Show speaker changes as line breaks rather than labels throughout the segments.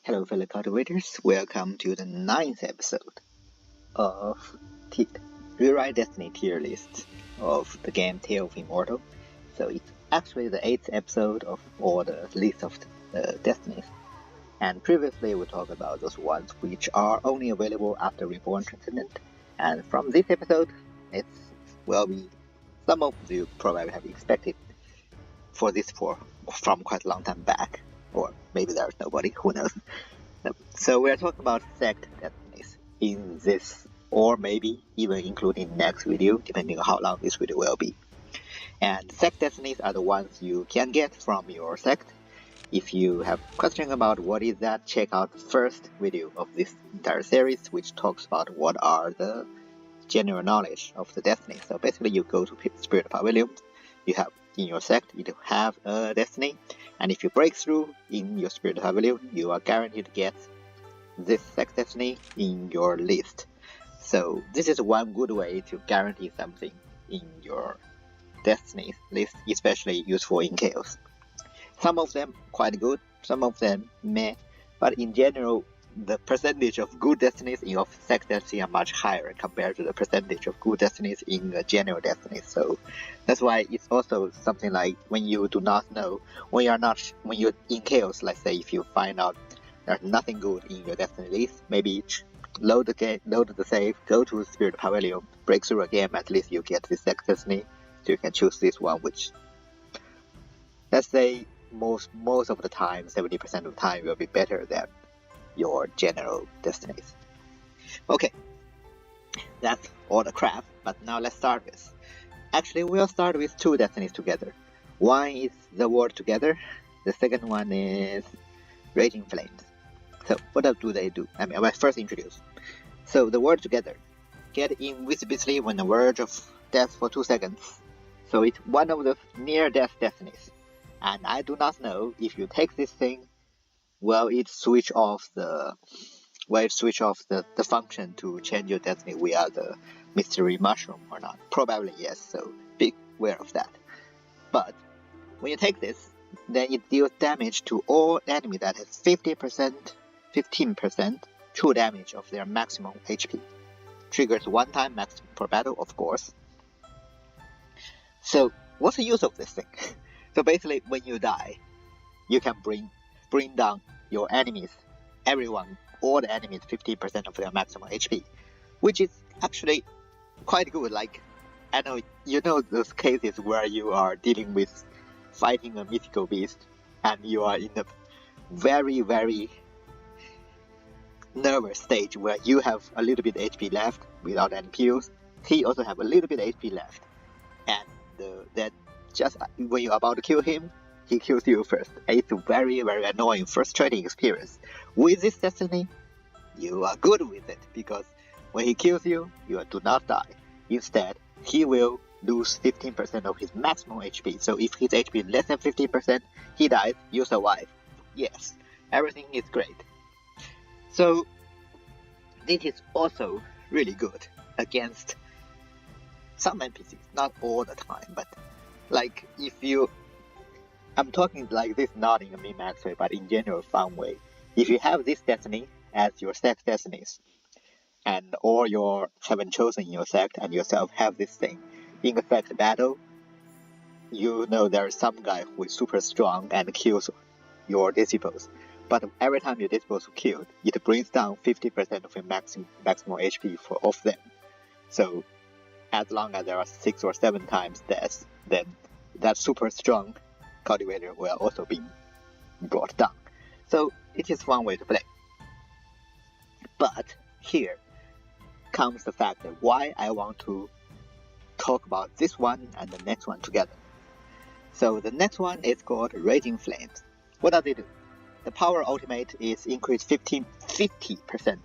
Hello fellow cultivators, welcome to the 9th episode of Rewrite Destiny tier list of the game Tale of Immortal. So it's actually the 8th episode of all the list of the Destinies. And previously we talked about those ones which are only available after Reborn Transcendent. And from this episode, it will be some of you probably have expected for this from quite a long time back. Or maybe there's nobody, who knows. So we're talking about Sect Destinies in this, or maybe even including next video, depending on how long this video will be. And Sect Destinies are the ones you can get from your Sect. If you have questions about what is that, check out the first video of this entire series, which talks about what are the general knowledge of the Destiny. So basically you go to Spirit Pavilion, you have in your Sect, you have a Destiny, and if you break through in your Spirit Pavilion, you are guaranteed to get this Sect Destiny in your list. So this is one good way to guarantee something in your Destiny list, especially useful in Chaos. Some of them quite good, some of them meh, but in general, the percentage of good Destinies in your Sect Destiny are much higher compared to the percentage of good Destinies in the general Destiny. So that's why it's also something like when you do not know, when you're in Chaos, let's say if you find out there's nothing good in your Destiny list, maybe load the save, go to Spirit Pavilion, break through a game, at least you get this Sect Destiny, so you can choose this one, which, let's say, most of the time, 70% of the time, will be better than your general Destinies. Okay, that's all the crap, but now let's start with. Actually, we'll start with two Destinies together. One is the word together, the second one is Raging Flames. So what do they do? I will first introduce. So the word together. Get invisibly when on the verge of death for 2 seconds. So it's one of the near-death Destinies. And I do not know if you take this thing, will it switch off the function to change your Destiny via the mystery mushroom or not? Probably yes, so be aware of that. But when you take this, then it deals damage to all enemies that has 15% true damage of their maximum HP. Triggers one time maximum per battle, of course. So what's the use of this thing? So basically, when you die, you can bring down your enemies, all the enemies, 50% of their maximum HP, which is actually quite good. Like, I know you know those cases where you are dealing with fighting a mythical beast, and you are in a very, very nervous stage where you have a little bit HP left without any pills. He also have a little bit HP left, and then just when you're about to kill him, he kills you first. It's a very, very annoying, frustrating experience. With this Destiny, you are good with it, because when he kills you, you do not die. Instead, he will lose 15% of his maximum HP. So if his HP is less than 15%, he dies, you survive. Yes, everything is great. So this is also really good against some NPCs, not all the time, but like if you, I'm talking like this not in a min-max way, but in general fun way. If you have this Destiny as your Sect Destinies, and all your haven't chosen in your Sect and yourself have this thing, in a Sect battle, you know there's some guy who is super strong and kills your disciples. But every time your disciples are killed, it brings down 50% of your maximum HP for of them. So as long as there are 6 or 7 times deaths, then that super strong cultivator will also be brought down. So it is one way to play. But here comes the fact that why I want to talk about this one and the next one together. So the next one is called Raging Flames. What does it do? The power ultimate is increased 50%,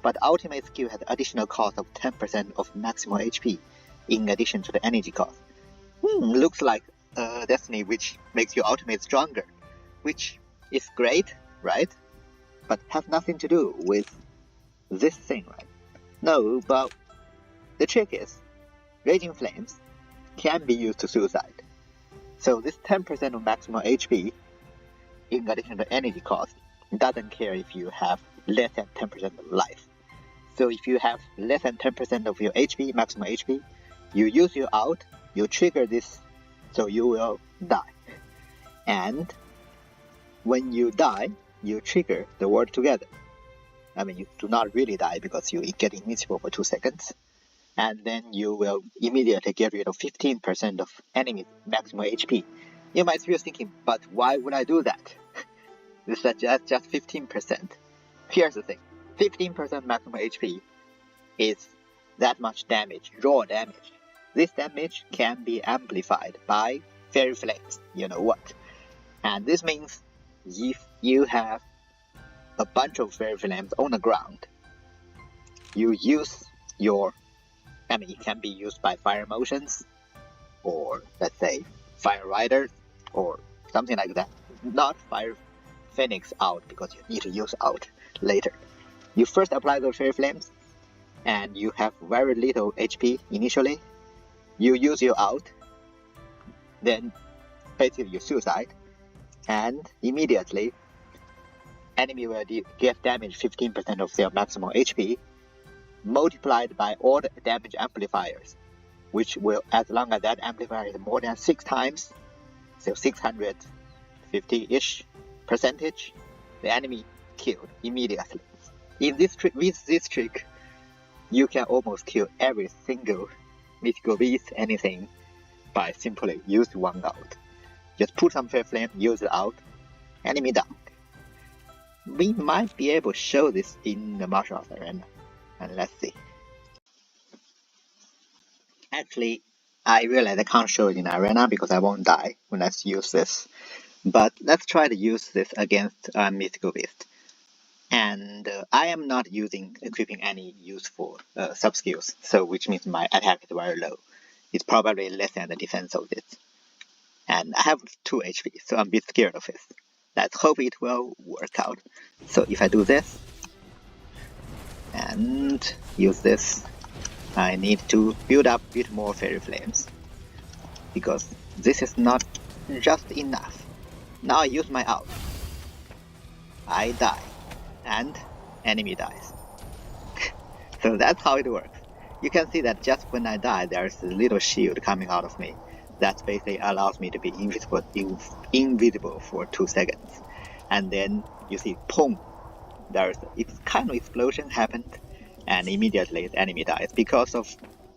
but ultimate skill has additional cost of 10% of maximum HP in addition to the energy cost. Looks like a Destiny which makes your ultimate stronger, which is great, right? But has nothing to do with this thing, right? No, but the trick is, Raging Flames can be used to suicide. So this 10% of maximum HP, in addition to energy cost, doesn't care if you have less than 10% of life. So if you have less than 10% of your HP, maximum HP, you use your ult, you trigger this, so you will die. And when you die, you trigger the world together. I mean, you do not really die because you get invincible for 2 seconds. And then you will immediately get rid of 15% of enemy maximum HP. You might be thinking, but why would I do that? This is just 15%. Here's the thing, 15% maximum HP is that much damage, raw damage. This damage can be amplified by fairy flames, you know what. And this means if you have a bunch of fairy flames on the ground, you use your, I mean, it can be used by fire motions, or let's say fire riders, or something like that. Not fire phoenix out, because you need to use out later. You first apply those fairy flames, and you have very little HP initially. You use your out, then basically you suicide, and immediately enemy will get damage 15% of their maximum HP, multiplied by all the damage amplifiers, which will, as long as that amplifier is more than 6 times, so 650-ish percentage, the enemy killed immediately. In this trick, with this trick, you can almost kill every single mythical beast, anything, by simply use one out. Just put some fairy flame, use it out, enemy down. We might be able to show this in the martial arts arena, and let's see. Actually, I realize I can't show it in arena because I won't die when I use this. But let's try to use this against a mythical beast. And I am not equipping any useful sub-skills, so which means my attack is very low. It's probably less than the defense of this. And I have 2 HP, so I'm a bit scared of this. Let's hope it will work out. So if I do this, and use this, I need to build up a bit more fairy flames, because this is not just enough. Now I use my ult. I die, and enemy dies. So that's how it works. You can see that just when I die, there's a little shield coming out of me. That basically allows me to be invisible for 2 seconds. And then you see, boom, there's a kind of explosion happened, and immediately the enemy dies because of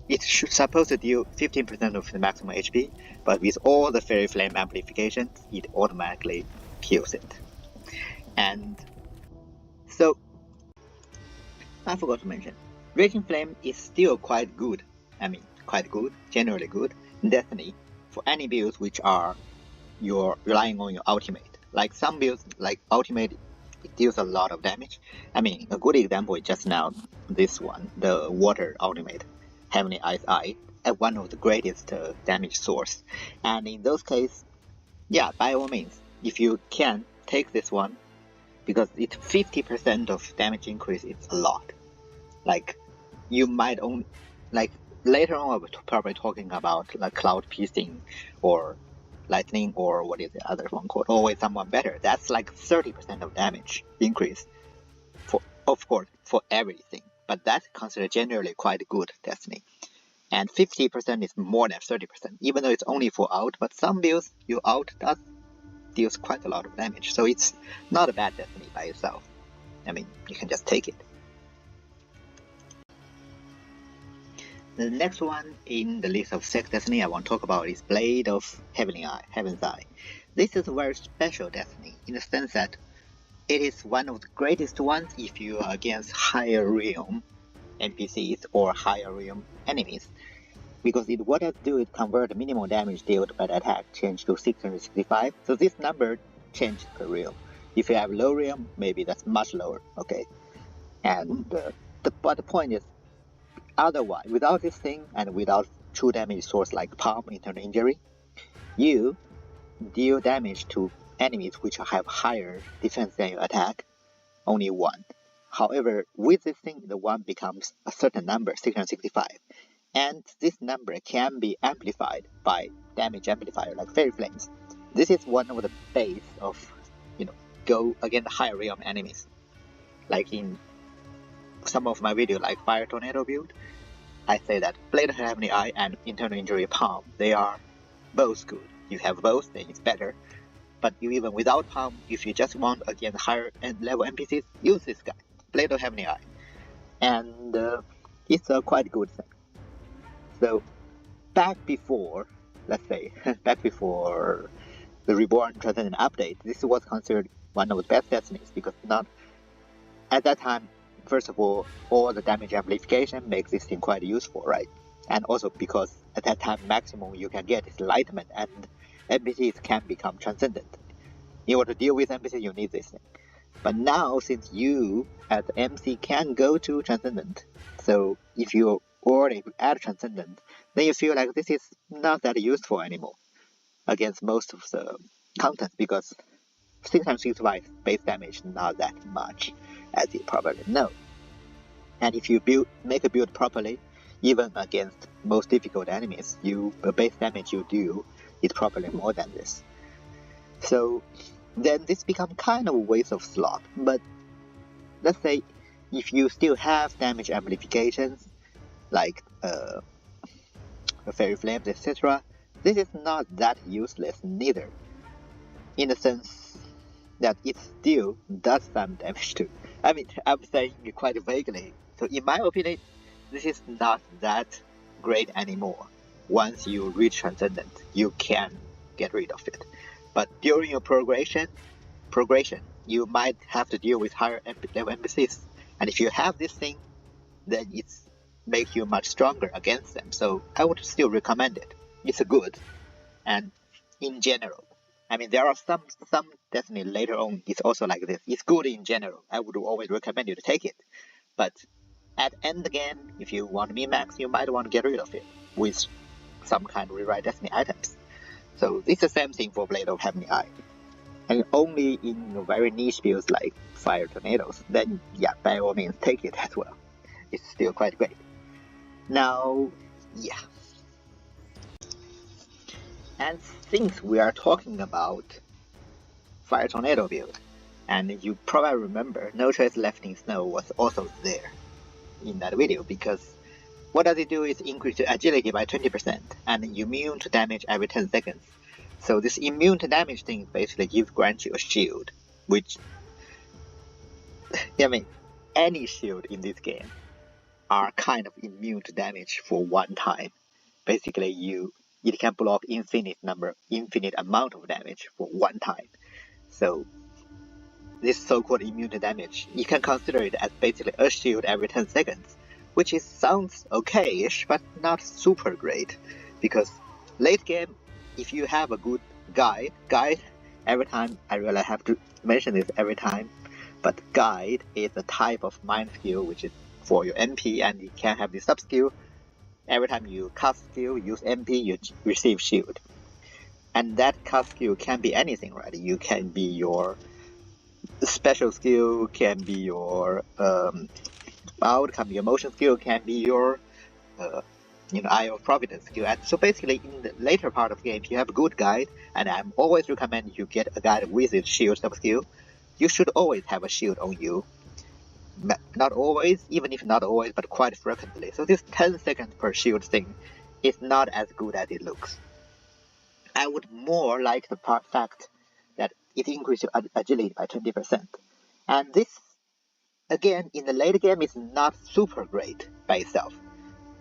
it supposed to deal 15% of the maximum HP, but with all the fairy flame amplifications, it automatically kills it. And so I forgot to mention, Raging Flame is still quite good. I mean, quite good, generally good in Destiny for any builds which are you're relying on your ultimate. Like some builds, like ultimate, it deals a lot of damage. I mean, a good example is just now this one, the water ultimate, Heavenly Ice Eye, one of the greatest damage source. And in those cases, yeah, by all means, if you can take this one, because it's 50% of damage increase, it's a lot. Like, you might only, like, later on I'll be probably talking about like cloud piercing or lightning, or what is the other one called, always someone better. That's like 30% of damage increase, for, of course, for everything, but that's considered generally quite good Destiny. And 50% is more than 30%, even though it's only for out, but some builds your out deals quite a lot of damage, so it's not a bad Destiny by itself. I mean, you can just take it. The next one in the list of Sect Destiny I want to talk about is Blade of Heaven's Eye. This is a very special Destiny in the sense that it is one of the greatest ones if you are against higher realm NPCs or higher realm enemies, because what it do is convert the minimal damage dealt by the attack change to 665, so this number changes per realm. If you have low realm, maybe that's much lower, okay? And but the point is, otherwise, without this thing and without true damage source like palm internal injury, you deal damage to enemies which have higher defense than your attack, only 1. However, with this thing, the 1 becomes a certain number, 665, and this number can be amplified by damage amplifier like fairy flames. This is one of the base of, go against higher realm enemies. Like in some of my videos, like Fire Tornado build, I say that Blade of Heavenly Eye and Internal Injury Palm, they are both good. You have both, then it's better. But you even without Palm, if you just want against higher level NPCs, use this guy, Blade of Heavenly Eye. And it's a quite good thing. So back before, let's say, back before the Reborn Transcendent update, this was considered one of the best Destinies because not at that time, first of all the damage amplification makes this thing quite useful, right? And also because at that time maximum you can get is enlightenment and NPCs can become transcendent. In order to deal with NPCs you need this thing. But now since you as MC can go to transcendent, so if you already add transcendent, then you feel like this is not that useful anymore against most of the content because 6x6 base damage not that much, as you probably know. And if you make a build properly, even against most difficult enemies, the base damage you do is probably more than this. So then this becomes kind of a waste of slot. But let's say if you still have damage amplifications like Fairy Flames, etc., this is not that useless neither, in the sense that it still does some damage too. I mean, I'm saying it quite vaguely. So in my opinion, this is not that great anymore. Once you reach Transcendent, you can get rid of it. But during your progression, you might have to deal with higher level NPCs. And if you have this thing, then it's make you much stronger against them. So I would still recommend it. It's good. And in general, I mean, there are some Destiny later on, it's also like this. It's good in general. I would always recommend you to take it. But at end game, if you want min-max, you might want to get rid of it with some kind of rewrite Destiny items. So it's the same thing for Blade of Heavenly Eye. And only in very niche builds like Fire Tornadoes, then yeah, by all means take it as well. It's still quite great. Now, yeah. And since we are talking about Fire Tornado build, and you probably remember No Trace Left in Snow was also there in that video, because what does it do is increase your agility by 20% and immune to damage every 10 seconds. So this immune to damage thing basically grants you a shield, which, I mean, any shield in this game are kind of immune to damage for one time. Basically, it can block infinite amount of damage for one time. So this so-called immune to damage, you can consider it as basically a shield every 10 seconds, which sounds okay-ish, but not super great, because late game, if you have a good guide, every time, I really have to mention this every time, but guide is a type of mind skill which is for your MP, and it can have the sub-skill. Every time you cast skill, use MP, you receive shield. And that cast skill can be anything, right? You can be your special skill, can be your bound, can be your motion skill, can be your Eye of Providence skill. And so basically, in the later part of the game, if you have a good guide, and I'm always recommend you get a guide with its shield sub skill, you should always have a shield on you. Not always, even if not always, but quite frequently. So this 10 seconds per shield thing is not as good as it looks. I would more like the fact that it increases your agility by 20%. And this, again, in the late game is not super great by itself.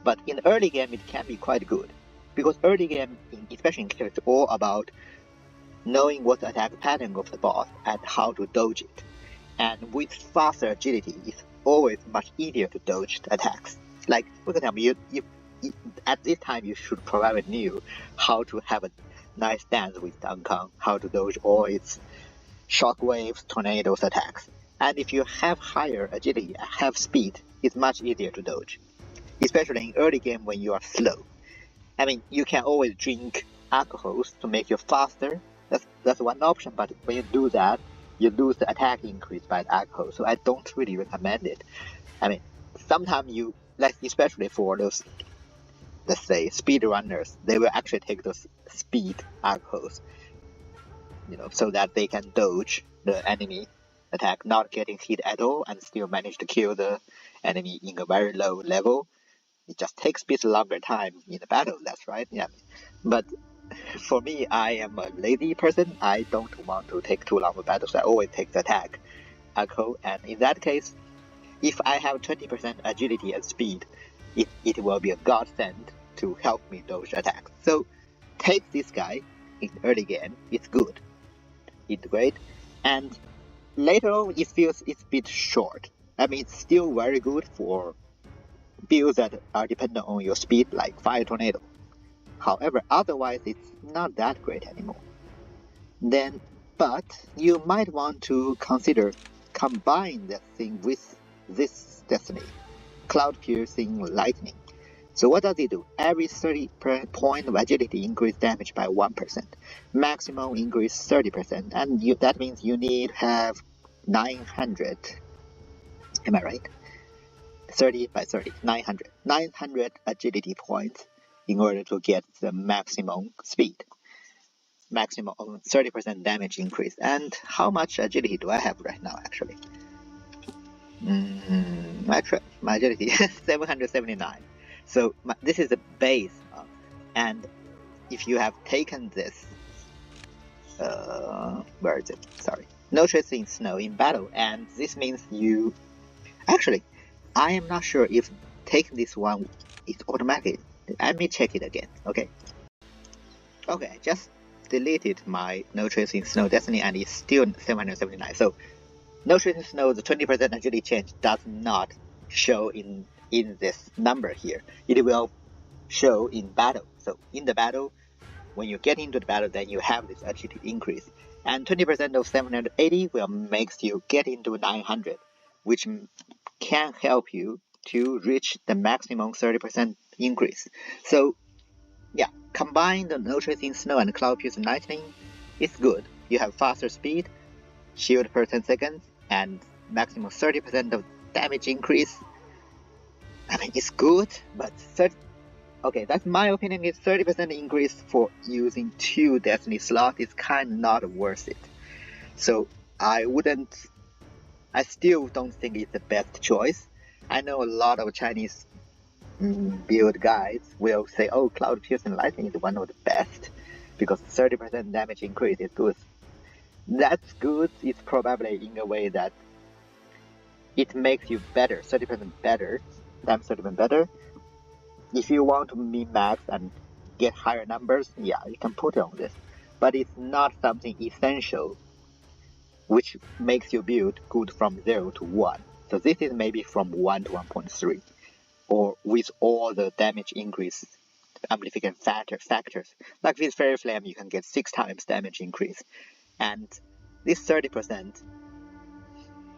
But in the early game, it can be quite good. Because early game, especially in Clear, it's all about knowing what the attack pattern of the boss and how to dodge it. And with faster agility, it's always much easier to dodge the attacks. Like, for example, you at this time you should probably knew how to have a nice dance with Dunkong, how to dodge all its shockwaves, tornadoes attacks. And if you have higher agility, have speed, it's much easier to dodge. Especially in early game when you are slow. I mean, you can always drink alcohols to make you faster. That's one option, but when you do that, you lose the attack increase by the alcohol, so I don't really recommend it. I mean, sometimes you, like especially for those, let's say, speedrunners, they will actually take those speed alcohols, so that they can dodge the enemy attack not getting hit at all and still manage to kill the enemy in a very low level. It just takes a bit longer time in the battle, that's right, yeah. But for me, I am a lazy person. I don't want to take too long of battles. I always take the attack echo, and in that case, if I have 20% agility and speed, it will be a godsend to help me dodge attacks. So take this guy in early game, it's good. It's great. And later on, it feels it's a bit short. I mean, it's still very good for builds that are dependent on your speed, like Fire Tornado. However, otherwise, it's not that great anymore. But you might want to consider combine that thing with this Destiny, Cloud Piercing Lightning. So what does it do? Every 30 point of agility increase damage by 1%. Maximum increase 30%, and that means you need to have 900. Am I right? 30 by 30, 900. 900 agility points in order to get the maximum speed. Maximum 30% damage increase. And how much agility do I have right now, actually? Actually, my agility is 779. So this is the base. And if you have taken this, where is it? Sorry. No tracing snow in battle. And this means you... Actually, I am not sure if taking this one is automatic. Let me check it again. Okay. Okay, I just deleted my No Tracing Snow Destiny and it's still 779. So No Tracing Snow, the 20% agility change does not show in this number here. It will show in battle. So in the battle, when you get into the battle, then you have this agility increase. And 20% of 780 will makes you get into 900, which can help you to reach the maximum 30% increase. So yeah, combine the No Tracing Snow and Cloud Piercing Lightning, it's good. You have faster speed, shield per 10 seconds, and maximum 30% of damage increase. I mean, it's good, but okay, that's my opinion. Is 30% increase for using 2 Destiny slots is kind of not worth it. So I still don't think it's the best choice. I know a lot of Chinese build guides will say, oh, Cloud Piercing Lightning is one of the best because 30% damage increase is good. That's good. It's probably in a way that it makes you better, 30% better, damage 30% better. If you want to min-max and get higher numbers, yeah, you can put it on this. But it's not something essential which makes your build good from 0 to 1. So this is maybe from 1 to 1.3. Or with all the damage increase amplification factors. Like with Fairy Flame, you can get 6 times damage increase. And this 30%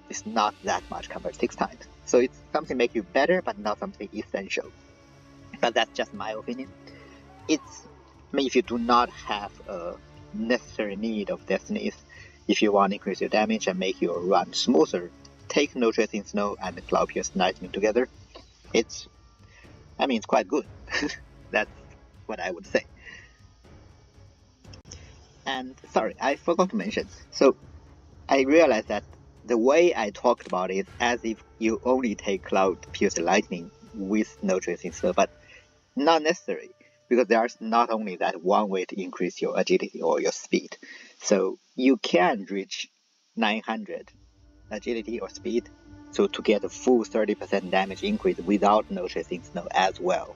is not that much compared to 6 times. So it's something make you better, but not something essential. But that's just my opinion. I mean, if you do not have a necessary need of Destinies, if you want to increase your damage and make your run smoother, take No Tracing Snow and Cloud Piercing Lightning together. It's quite good. That's what I would say. And sorry, I forgot to mention. So I realized that the way I talked about it is as if you only take Cloud Piercing Lightning with No Tracing Snow, but not necessary, because there's not only that one way to increase your agility or your speed. So you can reach 900 agility or speed, so to get a full 30% damage increase without No Tracing Snow as well.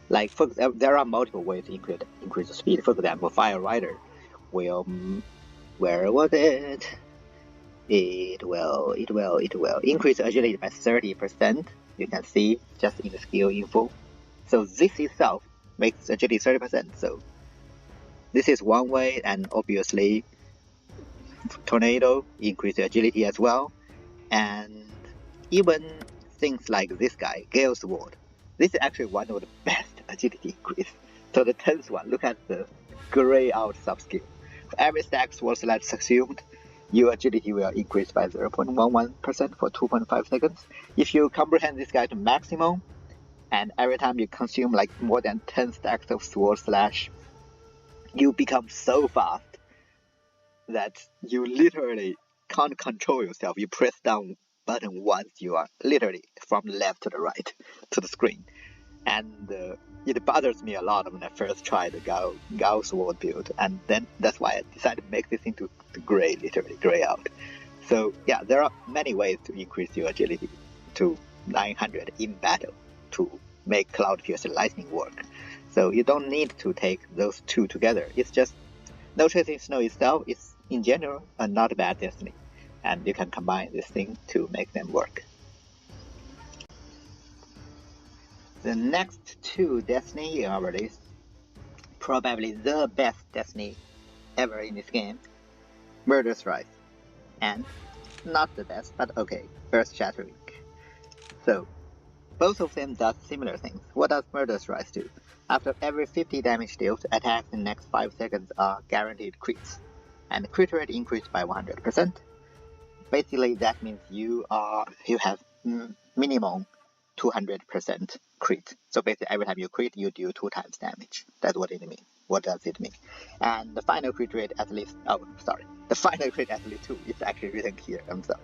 Like, there are multiple ways to increase the speed. For example, Fire Rider will, where was it? It will increase agility by 30%. You can see just in the skill info. So this itself makes agility 30%. So this is one way, and obviously Tornado increase agility as well. And even things like this guy, Gale Sword. This is actually one of the best agility increase. So the 10th one, look at the gray out subskill. For every stack sword select consumed, your agility will increase by 0.11% for 2.5 seconds. If you comprehend this guy to maximum, and every time you consume like more than 10 stacks of sword slash, you become so fast that you literally can't control yourself. You press down button once, you are literally from the left to the right to the screen. And it bothers me a lot when I first tried the Gao sword build, and then that's why I decided to make this into the gray, literally gray out. So yeah, there are many ways to increase your agility to 900 in battle to make Cloud Pierce Lightning work. So you don't need to take those two together. It's just No Chasing Snow itself is in general not a bad Destiny, and you can combine this thing to make them work. The next two Destiny are released, probably the best Destiny ever in this game, Murderous Rise, and not the best, but okay, Shattering. So, both of them does similar things. What does Murderous Rise do? After every 50 damage dealt, attacks in the next 5 seconds are guaranteed crits, and the crit rate increased by 100%. Basically, that means you have minimum 200% crit. So basically, every time you crit, you do 2 times damage. That's what it means. What does it mean? And the final crit rate at least, the final crit at least 2 is actually written here. I'm sorry,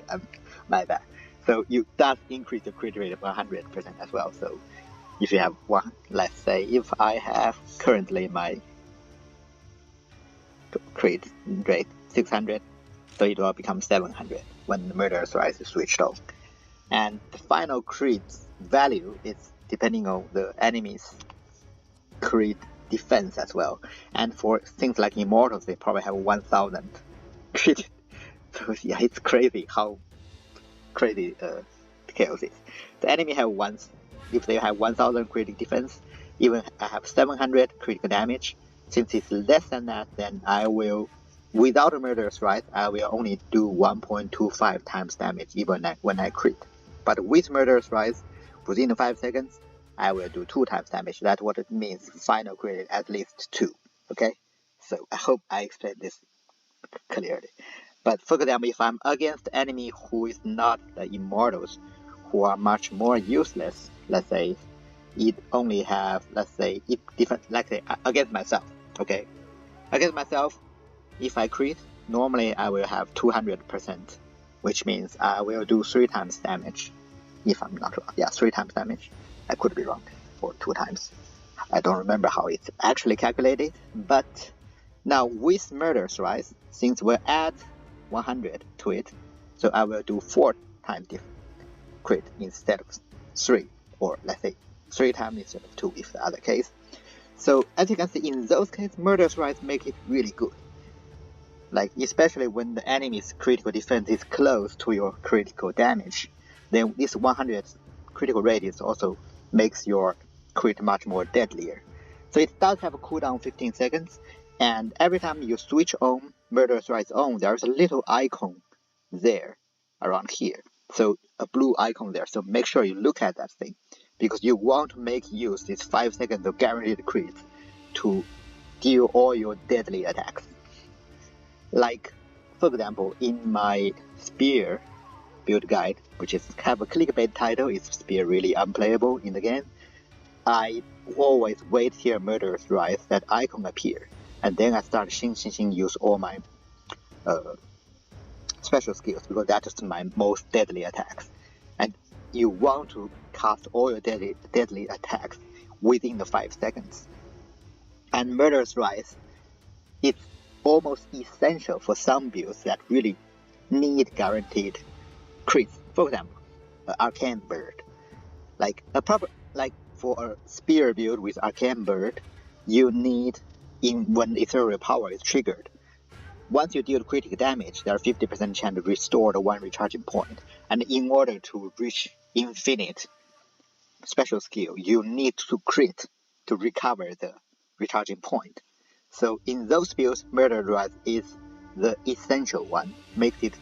my bad. So you does increase the crit rate of 100% as well. So if you have one, let's say if I have currently my crit rate 600, so it will become 700 when the Murderous Rise is switched off. And the final crit value is depending on the enemy's crit defense as well. And for things like Immortals, they probably have 1000 crit. So yeah, it's crazy how crazy chaos is. The enemy have if they have 1000 critical defense, even I have 700 critical damage. Since it's less than that, then I will, without a Murderous Rise, I will only do 1.25 times damage even when I crit. But with Murderous Rise, within 5 seconds, I will do 2 times damage. That's what it means, final crit at least 2. Okay? So I hope I explained this clearly. But for example, if I'm against the enemy who is not the Immortals, who are much more useless, let's say it only have, against myself, okay? Against myself, if I crit, normally I will have 200%, which means I will do 3 times damage, if I'm not wrong. Yeah, 3 times damage. I could be wrong, or 2 times. I don't remember how it's actually calculated, but now with Murderous Rise, since we'll add 100 to it, so I will do 4 times crit instead of 3, or let's say 3 times instead of 2 if the other case. So as you can see, in those cases, Murderous Rise make it really good. Like especially when the enemy's critical defense is close to your critical damage, then this 100 critical radius also makes your crit much more deadlier. So it does have a cooldown 15 seconds, and every time you switch on Murderous Rise on, there's a little icon there around here. So a blue icon there. So make sure you look at that thing, because you want to make use this 5 seconds of guaranteed crit to deal all your deadly attacks. Like, for example, in my Spear build guide, which is have a clickbait title, is Spear really unplayable in the game? I always wait till Murderous Rise, that icon appear, and then I start use all my special skills, because that is my most deadly attacks. And you want to cast all your deadly attacks within the 5 seconds. And Murderous Rise, it's almost essential for some builds that really need guaranteed crits. For example, Arcane Bird. For a Spear build with Arcane Bird, you need, when Ethereal Power is triggered, once you deal critical damage, there are 50% chance to restore the 1 recharging point. And in order to reach infinite special skill, you need to crit to recover the recharging point. So in those builds, Murderous Rise is the essential one, makes it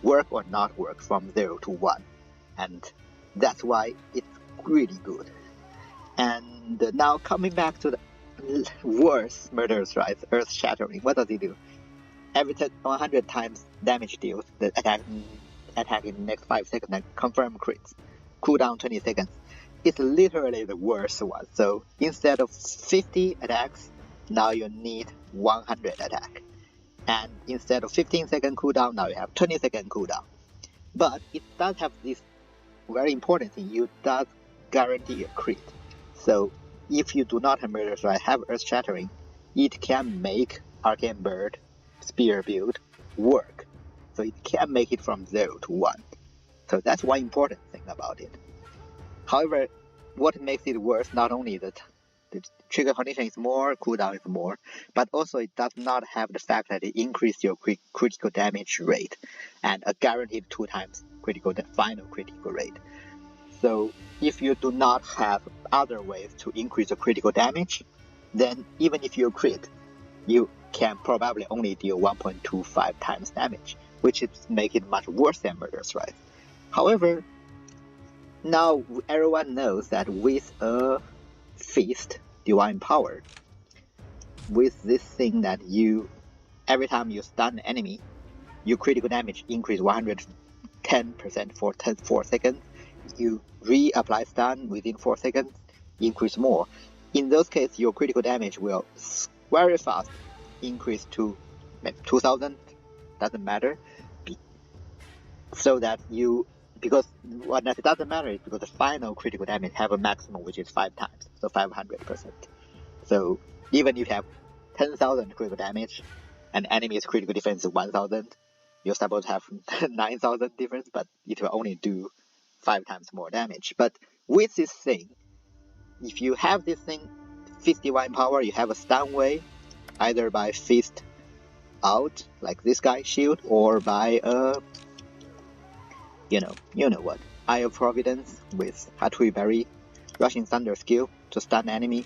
work or not work from 0 to 1. And that's why it's really good. And now coming back to the worst Murderous Rise, Earth Shattering, what does it do? Every 100 times damage deals, the attack in the next 5 seconds and confirm crits. Cooldown 20 seconds. It's literally the worst one. So instead of 50 attacks, now you need 100 attack. And instead of 15-second cooldown, now you have 20-second cooldown. But it does have this very important thing, you does guarantee a crit. So if you do not have Murderous Rise, have Earth Shattering, it can make Arcane Bird Spear build work. So it can make it from 0 to 1. So that's one important thing about it. However, what makes it worse, not only that the trigger condition is more, cooldown is more, but also it does not have the fact that it increases your critical damage rate and a guaranteed 2 times final critical rate. So if you do not have other ways to increase the critical damage, then even if you crit, you can probably only deal 1.25 times damage, which is make it much worse than Murderous Rise. However, now everyone knows that with a Feast, Divine Power, with this thing that you, every time you stun an enemy, your critical damage increase 110% for 4 seconds. You reapply stun within 4 seconds, increase more. In those cases, your critical damage will very fast increase to 2000, doesn't matter. So that you, because what it doesn't matter is because the final critical damage have a maximum which is 5 times, so 500%. So even if you have 10,000 critical damage and enemy's critical defense is 1000, you're supposed to have 9,000 difference, but it will only do 5 times more damage. But with this thing, if you have this thing, Feast Divine Power, you have a stun way, either by Feast out, like this guy, shield, or by a, you know what, Eye of Providence with Hatui Berry, Rushing Thunder skill to stun enemy.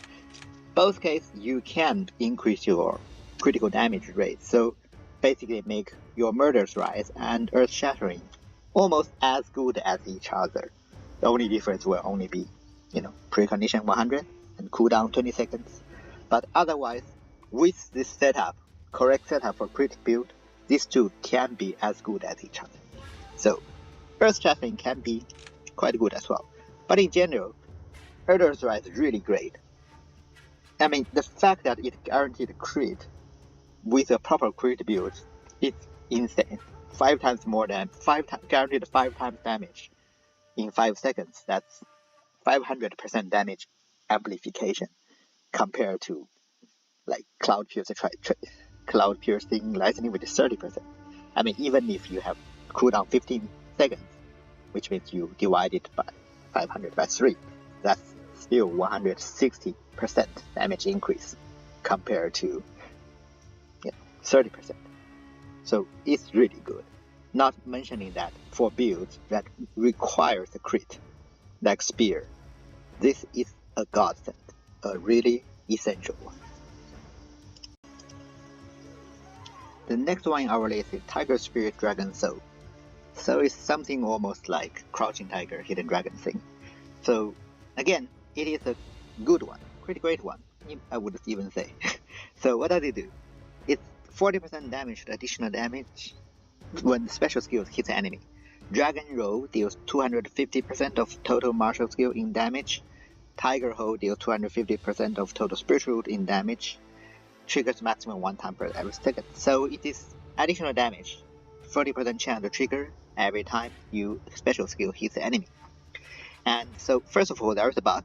Both cases, you can increase your critical damage rate, so basically make your Murderous Rise and Earth Shattering almost as good as each other. The only difference will only be, precondition 100 and cooldown 20 seconds. But otherwise, with this setup, correct setup for crit build, these two can be as good as each other. So Earth Shattering can be quite good as well. But in general, Murderous Rise is really great. I mean, the fact that it guaranteed crit with a proper crit build, it's insane. 5 times more than guaranteed 5 times damage in 5 seconds. That's 500% damage amplification compared to like Cloud Piercing Lightning, which is 30%. I mean, even if you have cooldown 15 seconds, which means you divide it by 500 by 3, that's still 160% damage increase compared to 30%. So it's really good. Not mentioning that for builds that requires a crit, like Spear, this is a godsend, a really essential one. The next one in our list is Tiger Spirit Dragon Soul. So it's something almost like Crouching Tiger, Hidden Dragon thing. So again, it is a good one, pretty great one, I would even say. So what does it do? It's 40% damage, additional damage when special skills hits the enemy. Dragon Roll deals 250% of total martial skill in damage. Tiger Hold deals 250% of total spiritual in damage. Triggers maximum 1 time per every second. So it is additional damage, 40% chance to trigger every time you special skill hits the enemy. And so first of all, there is a bug.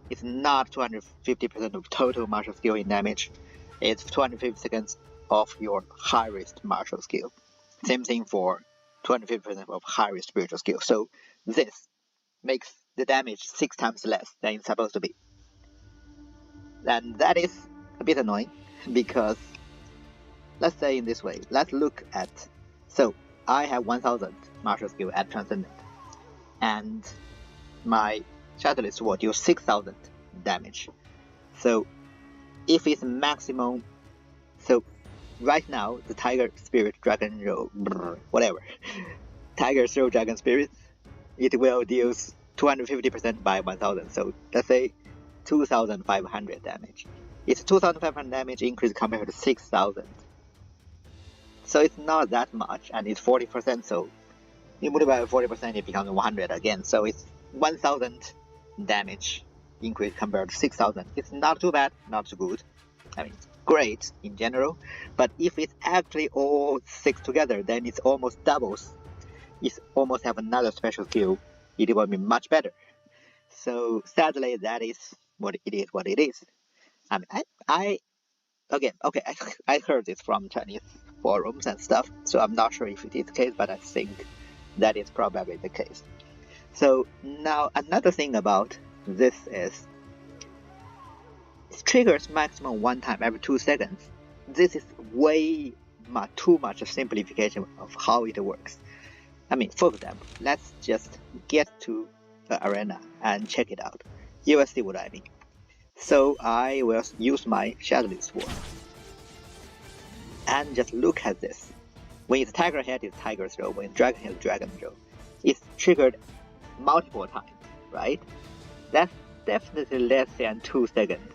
It's not 250% of total martial skill in damage. It's 250 seconds of your high risk martial skill. Same thing for 250% of high risk spiritual skill. So this makes the damage 6 times less than it's supposed to be. And that is a bit annoying because, let's say in this way, let's look at, so I have 1000 martial skill at Transcendent, and my Shattered Sword deals 6000 damage. So if it's maximum, so right now the Tiger Spirit Dragon Roll, whatever, Tiger Throw Dragon Spirit, it will deal 250% by 1000. So let's say 2500 damage. It's 2500 damage increase compared to 6000. So it's not that much, and it's 40%. So you multiply by 40%, it becomes 100 again. So it's 1000 damage increase compared to 6000. It's not too bad, not too good. I mean, great in general, but if it's actually all 6 together, then it's almost doubles. It almost have another special skill. It will be much better. So sadly, that is what it is. What it is. I mean, okay, I heard this from Chinese forums and stuff, so I'm not sure if it is the case, but I think that is probably the case. So now another thing about this is it triggers maximum 1 time every 2 seconds. This is way too much simplification of how it works. I mean, for example, let's just get to the arena and check it out. You will see what I mean. So I will use my Shattering sword. And just look at this. When it's Tiger Head, it's Tiger Throw. When it's Dragon Head, it's Dragon Throw. It's triggered multiple times, right? That's definitely less than 2 seconds.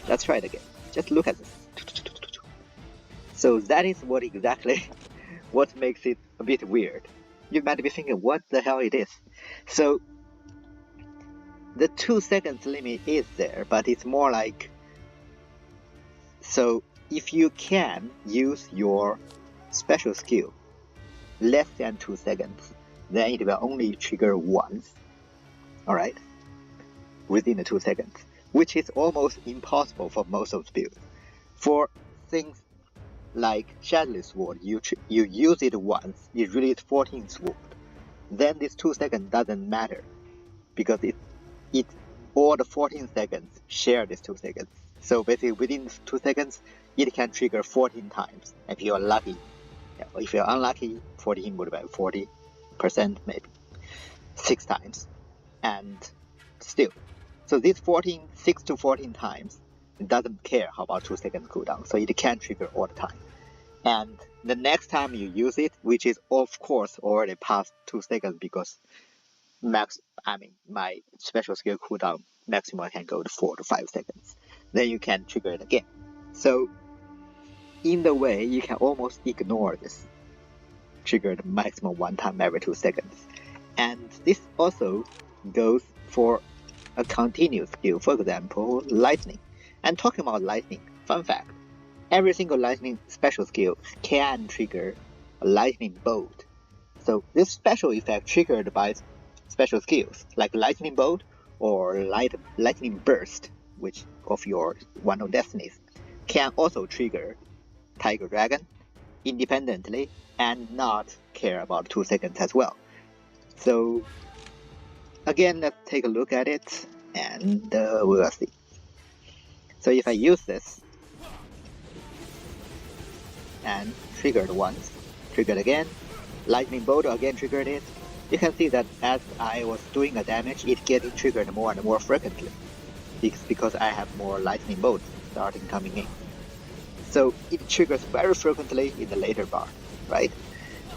Let's try it again. Just look at this. So that is what exactly what makes it a bit weird. You might be thinking, what the hell it is? So the 2 seconds limit is there, but it's more like, so if you can use your special skill less than 2 seconds, then it will only trigger once, alright, within the 2 seconds, which is almost impossible for most of the builds. For things like Shattering Sword, you use it once, it releases 14 sword, then this 2 seconds doesn't matter, because it all the 14 seconds share this 2 seconds. So basically within 2 seconds, it can trigger 14 times. If you're lucky, if you're unlucky, 14 would be 40%, maybe 6 times, and still. So this 6 to 14 times, it doesn't care how about 2 seconds cooldown, so it can trigger all the time. And the next time you use it, which is of course already past 2 seconds, because my special skill cooldown maximum can go to 4 to 5 seconds. Then you can trigger it again. So in the way, you can almost ignore this triggered maximum 1 time every 2 seconds. And this also goes for a continuous skill, for example, lightning. And talking about lightning, fun fact, every single lightning special skill can trigger a lightning bolt. So this special effect triggered by special skills like lightning bolt or lightning burst, which of your one of Destinies, can also trigger Tiger Dragon independently and not care about 2 seconds as well. So again, let's take a look at it and we'll see. So if I use this and triggered once, triggered again, lightning bolt again triggered it, you can see that as I was doing the damage, it getting triggered more and more frequently. It's because I have more lightning bolts starting coming in. So it triggers very frequently in the later part, right?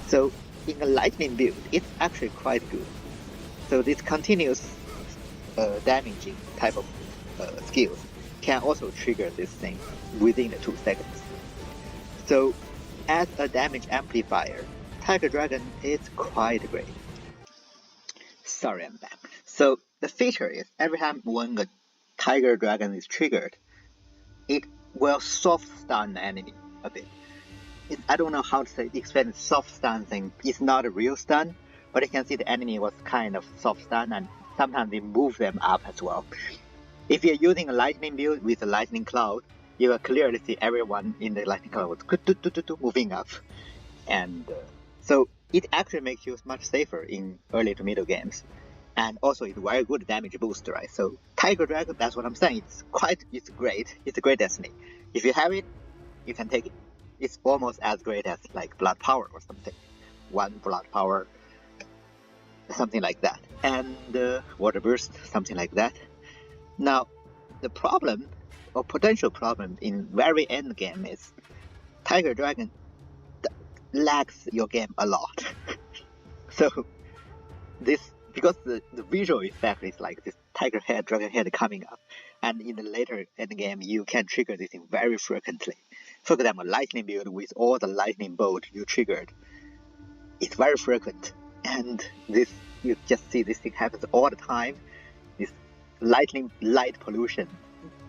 So in a lightning build, it's actually quite good. So this continuous damaging type of skills can also trigger this thing within the 2 seconds. So as a damage amplifier, Tiger Dragon is quite great. Sorry, I'm back. So the feature is every time when a Tiger Dragon is triggered, it will soft stun the enemy a bit. I don't know how to explain the soft stun thing. It's not a real stun, but you can see the enemy was kind of soft stun, and sometimes they move them up as well. If you're using a lightning build with a lightning cloud, you will clearly see everyone in the lightning cloud moving up. And so it actually makes you much safer in early to middle games. And also it's a very good damage boost, right? So Tiger Dragon, that's what I'm saying. It's great. It's a great Destiny. If you have it, you can take it. It's almost as great as like Blood Power or something. 1 Blood Power, something like that. And Water Burst, something like that. Now, the problem, or potential problem in very end game is Tiger Dragon lags your game a lot. So this, because the visual effect is like this tiger head, dragon head coming up, and in the later end game you can trigger this thing very frequently. For example, lightning build with all the lightning bolt you triggered, it's very frequent, and this, you just see this thing happens all the time. This lightning light pollution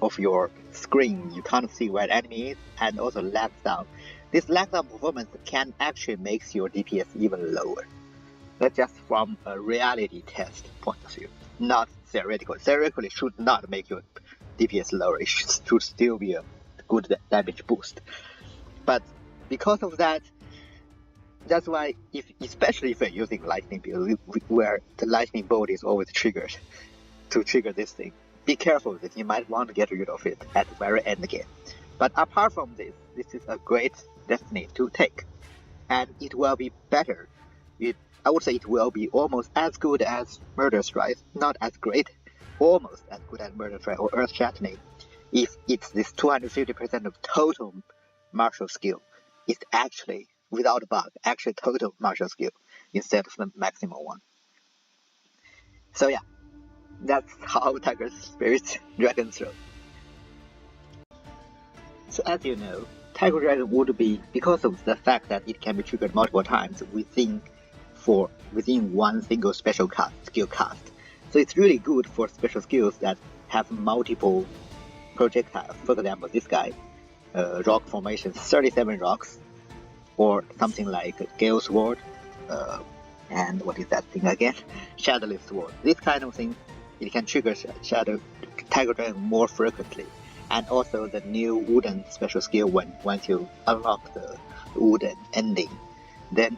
of your screen, you can't see where the enemy is, and also lags down. This lag down performance can actually make your DPS even lower. That's just from a reality test point of view, not theoretical. Theoretically, should not make your DPS lower. It should still be a good damage boost. But because of that, that's why, especially if you're using lightning build, where the lightning bolt is always triggered to trigger this thing, be careful with it. You might want to get rid of it at the very end again. But apart from this, this is a great Destiny to take, and it will be better. I would say it will be almost as good as Murderous, right? Not as great, almost as good as Murderous or Earth Shattering. If it's this 250% of total martial skill, it's actually, without a bug, actually total martial skill instead of the maximum one. So yeah, that's how Tiger Spirit Dragon Throw. So as you know, Tiger Dragon would be, because of the fact that it can be triggered multiple times within one single special skill cast. So it's really good for special skills that have multiple projectiles. For example, this guy, rock formation, 37 rocks, or something like Gale Sword, and what is that thing again? Shadowless Sword. This kind of thing, it can trigger Tiger Dragon more frequently. And also the new wooden special skill, once you unlock the wooden ending, then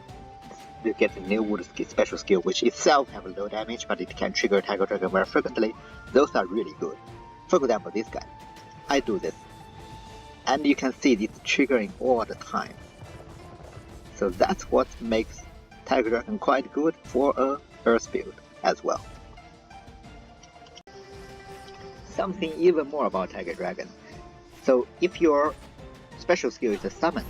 you get the new wooden special skill, which itself have low damage, but it can trigger Tiger Dragon very frequently. Those are really good. For example, this guy, I do this, and you can see it's triggering all the time. So that's what makes Tiger Dragon quite good for a Earth build as well. Something even more about Tiger Dragon. So if your special skill is a summon,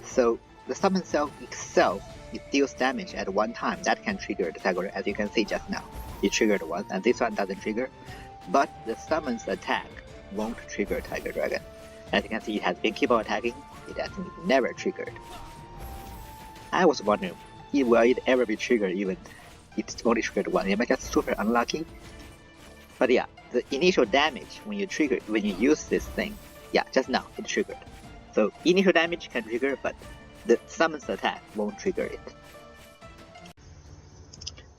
so the summon itself it deals damage at one time. That can trigger the Tiger Dragon, as you can see just now. It triggered once, and this one doesn't trigger. But the summon's attack won't trigger Tiger Dragon. As you can see, it has been keep on attacking. It has never triggered. I was wondering, will it ever be triggered even if it's only triggered once? Am I just super unlucky? But yeah, the initial damage when you use this thing, yeah, just now it triggered. So initial damage can trigger, but the summon's attack won't trigger it.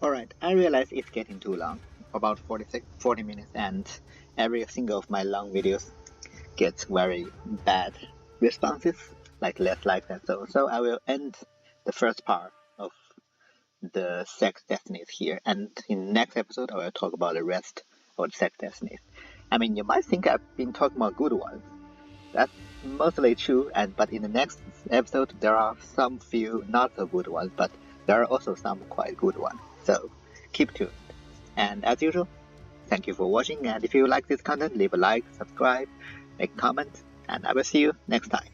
Alright, I realize it's getting too long, about 40 minutes, and every single of my long videos gets very bad responses, like less likes and so I will end the first part of the Sect Destinies here, and in the next episode I will talk about the rest of the Sect Destinies. I mean, you might think I've been talking about good ones. That's mostly true, but in the next episode there are some few not so good ones, but there are also some quite good ones. So keep tuned. And as usual, thank you for watching, and if you like this content, leave a like, subscribe, make a comment, and I will see you next time.